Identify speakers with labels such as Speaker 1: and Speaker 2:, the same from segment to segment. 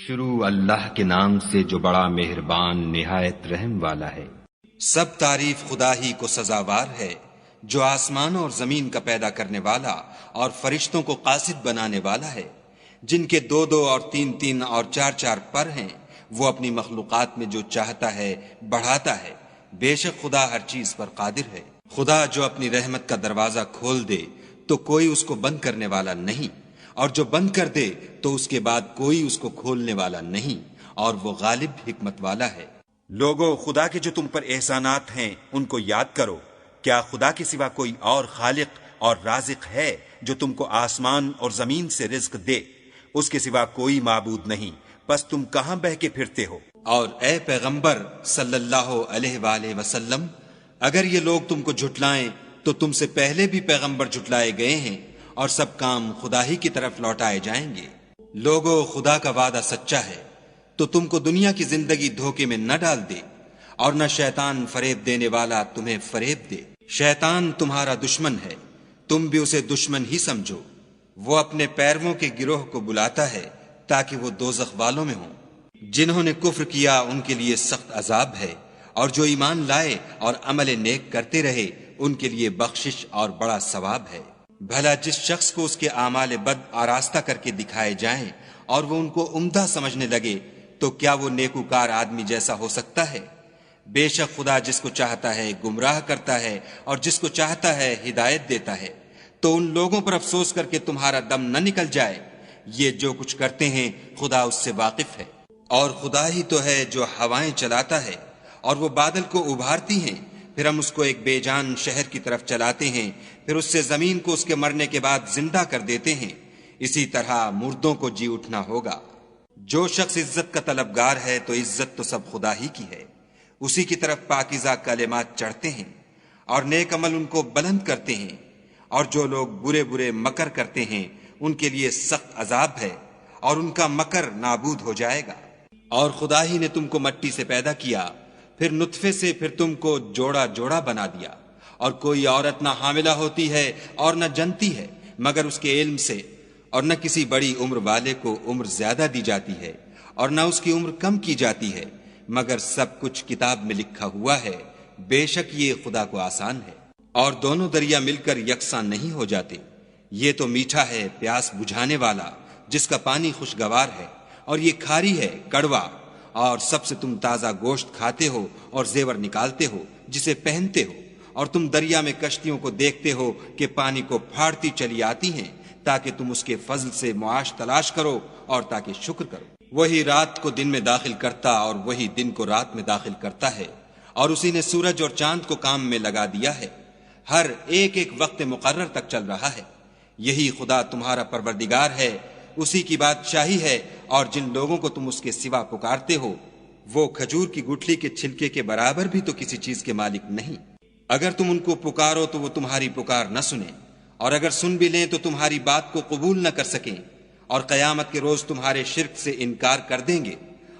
Speaker 1: شروع اللہ کے نام سے جو بڑا مہربان نہایت رحم والا ہے۔
Speaker 2: سب تعریف خدا ہی کو سزاوار ہے جو آسمانوں اور زمین کا پیدا کرنے والا اور فرشتوں کو قاصد بنانے والا ہے، جن کے 2 اور 3 اور 4 پر ہیں۔ وہ اپنی مخلوقات میں جو چاہتا ہے بڑھاتا ہے، بے شک خدا ہر چیز پر قادر ہے۔ خدا جو اپنی رحمت کا دروازہ کھول دے تو کوئی اس کو بند کرنے والا نہیں، اور جو بند کر دے تو اس کے بعد کوئی اس کو کھولنے والا نہیں، اور وہ غالب حکمت والا ہے۔
Speaker 3: لوگو، خدا کے جو تم پر احسانات ہیں ان کو یاد کرو۔ کیا خدا کے سوا کوئی اور خالق اور رازق ہے جو تم کو آسمان اور زمین سے رزق دے؟ اس کے سوا کوئی معبود نہیں، پس تم کہاں بہ کے پھرتے ہو؟
Speaker 2: اور اے پیغمبر صلی اللہ علیہ وآلہ وسلم، اگر یہ لوگ تم کو جھٹلائیں تو تم سے پہلے بھی پیغمبر جھٹلائے گئے ہیں، اور سب کام خدا ہی کی طرف لوٹائے جائیں گے۔ لوگو، خدا کا وعدہ سچا ہے، تو تم کو دنیا کی زندگی دھوکے میں نہ ڈال دے، اور نہ شیطان فریب دینے والا تمہیں فریب دے۔ شیطان تمہارا دشمن ہے، تم بھی اسے دشمن ہی سمجھو۔ وہ اپنے پیرووں کے گروہ کو بلاتا ہے تاکہ وہ دوزخ والوں میں ہوں۔ جنہوں نے کفر کیا ان کے لیے سخت عذاب ہے، اور جو ایمان لائے اور عمل نیک کرتے رہے ان کے لیے بخشش اور بڑا ثواب ہے۔ بھلا جس شخص کو اس کے اعمال بد آراستہ کر کے دکھائے جائیں اور وہ ان کو عمدہ سمجھنے لگے تو کیا وہ نیکوکار آدمی جیسا ہو سکتا ہے؟ بے شک خدا جس کو چاہتا ہے گمراہ کرتا ہے اور جس کو چاہتا ہے ہدایت دیتا ہے۔ تو ان لوگوں پر افسوس کر کے تمہارا دم نہ نکل جائے، یہ جو کچھ کرتے ہیں خدا اس سے واقف ہے۔ اور خدا ہی تو ہے جو ہوائیں چلاتا ہے اور وہ بادل کو ابھارتی ہیں، پھر ہم اس کو ایک بے جان شہر کی طرف چلاتے ہیں، پھر اس سے زمین کو اس کے مرنے کے بعد زندہ کر دیتے ہیں۔ اسی طرح مردوں کو جی اٹھنا ہوگا۔ جو شخص عزت کا طلبگار ہے تو عزت تو سب خدا ہی کی ہے، اسی کی طرف پاکیزہ کلمات چڑھتے ہیں اور نیک عمل ان کو بلند کرتے ہیں۔ اور جو لوگ برے برے مکر کرتے ہیں ان کے لیے سخت عذاب ہے، اور ان کا مکر نابود ہو جائے گا۔ اور خدا ہی نے تم کو مٹی سے پیدا کیا، پھر نطفے سے، پھر تم کو جوڑا جوڑا بنا دیا۔ اور کوئی عورت نہ حاملہ ہوتی ہے اور نہ جنتی ہے مگر اس کے علم سے، اور نہ کسی بڑی عمر والے کو عمر زیادہ دی جاتی ہے اور نہ اس کی عمر کم کی جاتی ہے، مگر سب کچھ کتاب میں لکھا ہوا ہے۔ بے شک یہ خدا کو آسان ہے۔ اور دونوں دریا مل کر یکساں نہیں ہو جاتے۔ یہ تو میٹھا ہے پیاس بجھانے والا جس کا پانی خوشگوار ہے، اور یہ کھاری ہے کڑوا۔ اور سب سے تم تازہ گوشت کھاتے ہو اور زیور نکالتے ہو جسے پہنتے ہو، اور تم دریا میں کشتیوں کو دیکھتے ہو کہ پانی کو پھاڑتی چلی آتی ہیں تاکہ تم اس کے فضل سے معاش تلاش کرو اور تاکہ شکر کرو۔ وہی رات کو دن میں داخل کرتا اور وہی دن کو رات میں داخل کرتا ہے، اور اسی نے سورج اور چاند کو کام میں لگا دیا ہے، ہر ایک ایک وقت مقرر تک چل رہا ہے۔ یہی خدا تمہارا پروردگار ہے، اسی کی بادشاہی ہے، اور جن لوگوں کو تم اس کے سوا پکارتے ہو وہ کھجور کی گٹھلی کے چھلکے کے برابر بھی تو کسی چیز کے مالک نہیں۔ اگر تم ان کو پکارو تو وہ تمہاری پکار نہ سنیں، اور اگر سن بھی لیں تو تمہاری بات کو قبول نہ کر سکیں، اور قیامت کے روز تمہارے شرک سے انکار کر دیں گے،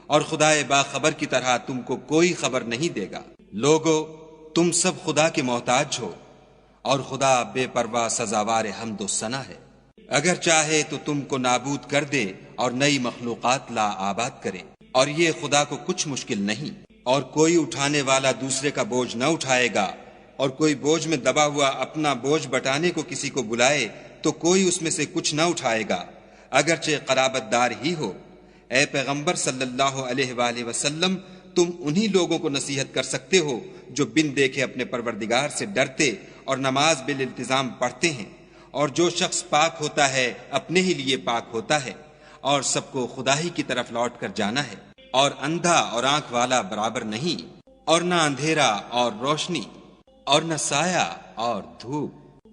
Speaker 2: اور خدائے باخبر کی طرح تم کو کوئی خبر نہیں دے گا۔ لوگو، تم سب خدا کے محتاج ہو، اور خدا بے پرواہ سزاوار حمد و ثنا ہے۔ اگر چاہے تو تم کو نابود کر دے اور نئی مخلوقات لا آباد کرے، اور یہ خدا کو کچھ مشکل نہیں۔ اور کوئی اٹھانے والا دوسرے کا بوجھ نہ اٹھائے گا، اور کوئی بوجھ میں دبا ہوا اپنا بوجھ بٹانے کو کسی کو بلائے تو کوئی اس میں سے کچھ نہ اٹھائے گا، اگرچہ قرابت دار ہی ہو۔ اے پیغمبر صلی اللہ علیہ وآلہ وسلم، تم انہی لوگوں کو نصیحت کر سکتے ہو جو بن دیکھے اپنے پروردگار سے ڈرتے اور نماز بالالتزام پڑھتے ہیں۔ اور جو شخص پاک ہوتا ہے اپنے ہی لیے پاک ہوتا ہے، اور سب کو خدا ہی کی طرف لوٹ کر جانا ہے۔ اور اندھا اور آنکھ والا برابر نہیں، اور نہ اندھیرا اور روشنی، اور نہ سایہ اور دھوپ،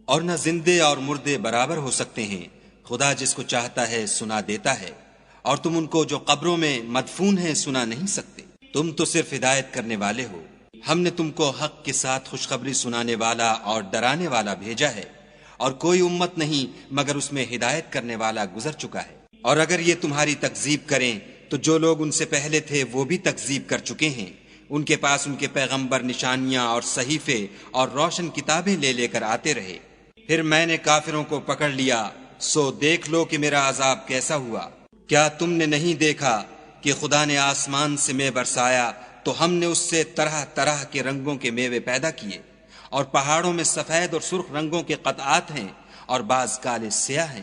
Speaker 2: اور نہ زندے اور مردے برابر ہو سکتے ہیں۔ خدا جس کو چاہتا ہے سنا دیتا ہے، اور تم ان کو جو قبروں میں مدفون ہیں سنا نہیں سکتے۔ تم تو صرف ہدایت کرنے والے ہو۔ ہم نے تم کو حق کے ساتھ خوشخبری سنانے والا اور ڈرانے والا بھیجا ہے، اور کوئی امت نہیں مگر اس میں ہدایت کرنے والا گزر چکا ہے۔ اور اگر یہ تمہاری تکذیب کریں تو جو لوگ ان سے پہلے تھے وہ بھی تکذیب کر چکے ہیں۔ ان کے پاس ان کے پیغمبر نشانیاں اور صحیفے اور روشن کتابیں لے لے کر آتے رہے، پھر میں نے کافروں کو پکڑ لیا، سو دیکھ لو کہ میرا عذاب کیسا ہوا۔ کیا تم نے نہیں دیکھا کہ خدا نے آسمان سے مے برسایا تو ہم نے اس سے طرح طرح کے رنگوں کے میوے پیدا کیے، اور پہاڑوں میں سفید اور سرخ رنگوں کے قطعات ہیں اور بعض کالے سیاہ ہیں۔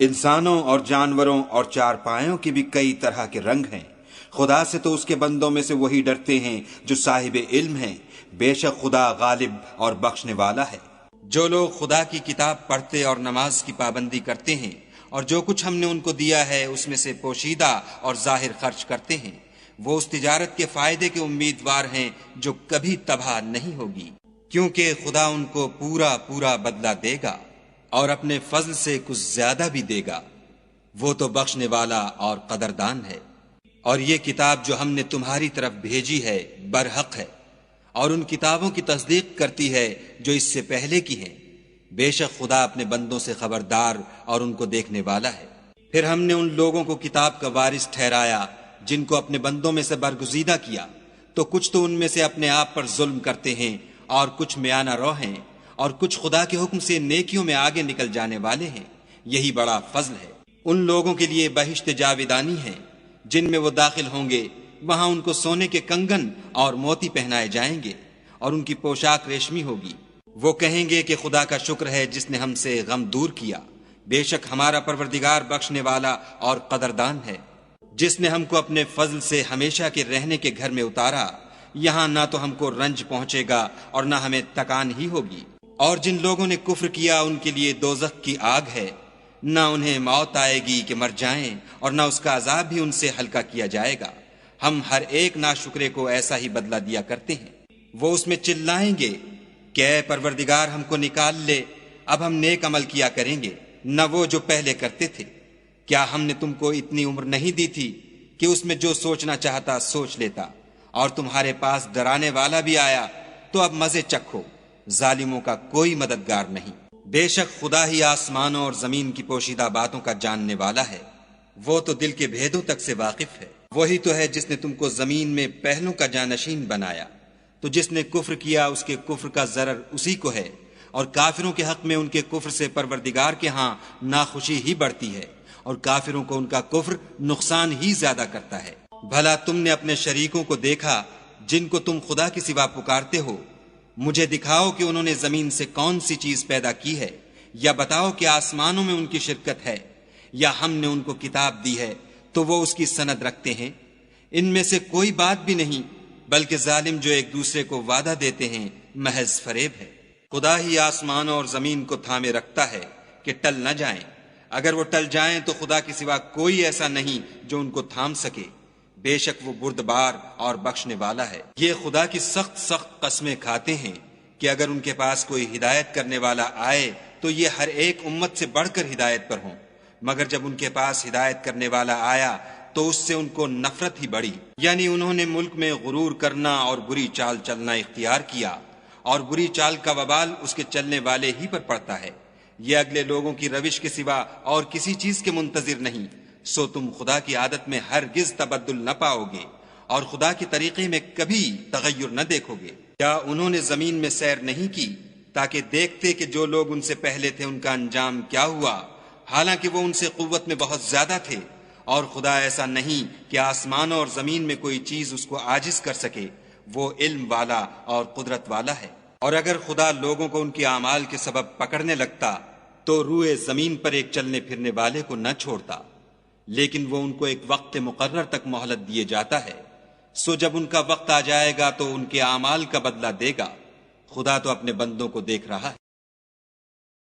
Speaker 3: انسانوں اور جانوروں اور چارپایوں کے بھی کئی طرح کے رنگ ہیں۔ خدا سے تو اس کے بندوں میں سے وہی ڈرتے ہیں جو صاحب علم ہیں، بے شک خدا غالب اور بخشنے والا ہے۔
Speaker 2: جو لوگ خدا کی کتاب پڑھتے اور نماز کی پابندی کرتے ہیں اور جو کچھ ہم نے ان کو دیا ہے اس میں سے پوشیدہ اور ظاہر خرچ کرتے ہیں، وہ اس تجارت کے فائدے کے امیدوار ہیں جو کبھی تباہ نہیں ہوگی، کیونکہ خدا ان کو پورا پورا بدلہ دے گا اور اپنے فضل سے کچھ زیادہ بھی دے گا، وہ تو بخشنے والا اور قدردان ہے۔ اور یہ کتاب جو ہم نے تمہاری طرف بھیجی ہے برحق ہے، اور ان کتابوں کی تصدیق کرتی ہے جو اس سے پہلے کی ہیں، بے شک خدا اپنے بندوں سے خبردار اور ان کو دیکھنے والا ہے۔ پھر ہم نے ان لوگوں کو کتاب کا وارث ٹھہرایا جن کو اپنے بندوں میں سے برگزیدہ کیا، تو کچھ تو ان میں سے اپنے آپ پر ظلم کرتے ہیں اور کچھ میانہ رو ہیں، اور کچھ خدا کے حکم سے نیکیوں میں آگے نکل جانے والے ہیں، یہی بڑا فضل ہے۔ ان لوگوں کے لیے بہشت جاویدانی ہے جن میں وہ داخل ہوں گے، وہاں ان کو سونے کے کنگن اور موتی پہنائے جائیں گے اور ان کی پوشاک ریشمی ہوگی۔ وہ کہیں گے کہ خدا کا شکر ہے جس نے ہم سے غم دور کیا، بے شک ہمارا پروردگار بخشنے والا اور قدردان ہے، جس نے ہم کو اپنے فضل سے ہمیشہ کے رہنے کے گھر میں اتارا، یہاں نہ تو ہم کو رنج پہنچے گا اور نہ ہمیں تکان ہی ہوگی۔ اور جن لوگوں نے کفر کیا ان کے لیے دوزخ کی آگ ہے، نہ انہیں موت آئے گی کہ مر جائیں اور نہ اس کا عذاب بھی ان سے ہلکا کیا جائے گا۔ ہم ہر ایک ناشکرے کو ایسا ہی بدلہ دیا کرتے ہیں۔ وہ اس میں چلائیں گے کہ اے پروردگار ہم کو نکال لے، اب ہم نیک عمل کیا کریں گے، نہ وہ جو پہلے کرتے تھے۔ کیا ہم نے تم کو اتنی عمر نہیں دی تھی کہ اس میں جو سوچنا چاہتا سوچ لیتا، اور تمہارے پاس ڈرانے والا بھی آیا تو اب مزے چکھو، ظالموں کا کوئی مددگار نہیں۔ بے شک خدا ہی آسمانوں اور زمین کی پوشیدہ باتوں کا جاننے والا ہے، وہ تو دل کے بھیدوں تک سے واقف ہے۔ وہی تو ہے جس نے تم کو زمین میں پہلوں کا جانشین بنایا، تو جس نے کفر کیا اس کے کفر کا ضرر اسی کو ہے، اور کافروں کے حق میں ان کے کفر سے پروردگار کے ہاں ناخوشی ہی بڑھتی ہے، اور کافروں کو ان کا کفر نقصان ہی زیادہ کرتا ہے۔ بھلا تم نے اپنے شریکوں کو دیکھا جن کو تم خدا کے سوا پکارتے ہو؟ مجھے دکھاؤ کہ انہوں نے زمین سے کون سی چیز پیدا کی ہے، یا بتاؤ کہ آسمانوں میں ان کی شرکت ہے، یا ہم نے ان کو کتاب دی ہے تو وہ اس کی سند رکھتے ہیں۔ ان میں سے کوئی بات بھی نہیں، بلکہ ظالم جو ایک دوسرے کو وعدہ دیتے ہیں محض فریب ہے۔ خدا ہی آسمانوں اور زمین کو تھامے رکھتا ہے کہ ٹل نہ جائیں، اگر وہ ٹل جائیں تو خدا کے سوا کوئی ایسا نہیں جو ان کو تھام سکے، بے شک وہ بردبار اور بخشنے والا ہے۔ یہ خدا کی سخت سخت قسمیں کھاتے ہیں کہ اگر ان کے پاس کوئی ہدایت کرنے والا آئے تو یہ ہر ایک امت سے بڑھ کر ہدایت پر ہوں، مگر جب ان کے پاس ہدایت کرنے والا آیا تو اس سے ان کو نفرت ہی بڑھی، یعنی انہوں نے ملک میں غرور کرنا اور بری چال چلنا اختیار کیا، اور بری چال کا وبال اس کے چلنے والے ہی پر پڑتا ہے۔ یہ اگلے لوگوں کی روش کے سوا اور کسی چیز کے منتظر نہیں، سو تم خدا کی عادت میں ہرگز تبدل نہ پاؤ گے اور خدا کے طریقے میں کبھی تغیر نہ دیکھو گے۔ کیا انہوں نے زمین میں سیر نہیں کی تاکہ دیکھتے کہ جو لوگ ان سے پہلے تھے ان کا انجام کیا ہوا، حالانکہ وہ ان سے قوت میں بہت زیادہ تھے، اور خدا ایسا نہیں کہ آسمانوں اور زمین میں کوئی چیز اس کو عاجز کر سکے، وہ علم والا اور قدرت والا ہے۔ اور اگر خدا لوگوں کو ان کے اعمال کے سبب پکڑنے لگتا تو روئے زمین پر ایک چلنے پھرنے والے کو نہ چھوڑتا، لیکن وہ ان کو ایک وقت مقرر تک مہلت دیے جاتا ہے، سو جب ان کا وقت آ جائے گا تو ان کے اعمال کا بدلہ دے گا۔ خدا تو اپنے بندوں کو دیکھ رہا ہے۔